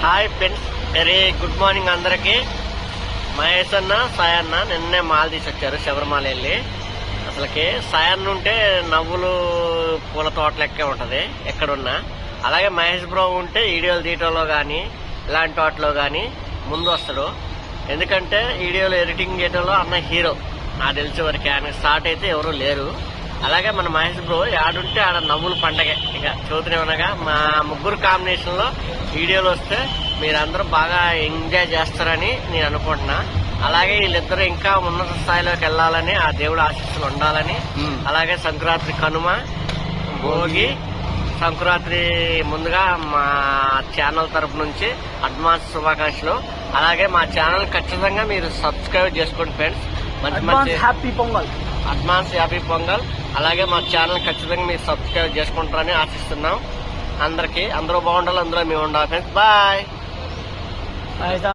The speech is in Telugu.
Hi friends, very good morning అందరికి. మహేష్ అన్న, సాయి అన్న నిన్నే మాల తీసుకొచ్చారు శబరిమల వెళ్ళి. అసలుకి సాయి అన్న ఉంటే నవ్వులు పూల తోట లెక్కే ఉంటది ఎక్కడున్నా. అలాగే మహేష్ బ్రో ఉంటే వీడియోలు తీయటంలో కానీ ఇలాంటి వాటిలో కానీ ముందు వస్తాడు. ఎందుకంటే వీడియోలు ఎడిటింగ్ చేయడంలో అన్న హీరో నాకు తెలిసే వరకు. ఆయన స్టార్ట్ అయితే ఎవరు లేరు. అలాగే మన మహేష్ బ్రో ఆడుంటే ఆడ నవ్వులు పండగే. ఇక చూతూనే ఉండగా మా ముగ్గురు కాంబినేషన్ లో వీడియోలు వస్తే మీరందరూ బాగా ఎంజాయ్ చేస్తారని నేను అనుకుంటున్నా. అలాగే వీళ్ళిద్దరూ ఇంకా ఉన్నత స్థాయిలోకి వెళ్ళాలని ఆ దేవుడు ఆశీస్సులు ఉండాలని. అలాగే సంక్రాంతి, కనుమ, భోగి, సంక్రాంతి ముందుగా మా ఛానల్ తరపు నుంచి అడ్వాన్స్ శుభాకాంక్షలు. అలాగే మా ఛానల్ ఖచ్చితంగా మీరు సబ్స్క్రైబ్ చేసుకోండి ఫ్రెండ్స్. మంచి మంచి happy pongal, advance happy pongal. అలాగే మా ఛానల్ ఖచ్చితంగా మీరు సబ్స్క్రైబ్ చేసుకుంటారని ఆశిస్తున్నాం. అందరికీ అందరూ బాగుండాలి, అందులో మేము ఉండాలి ఫ్రెండ్స్. బాయ్.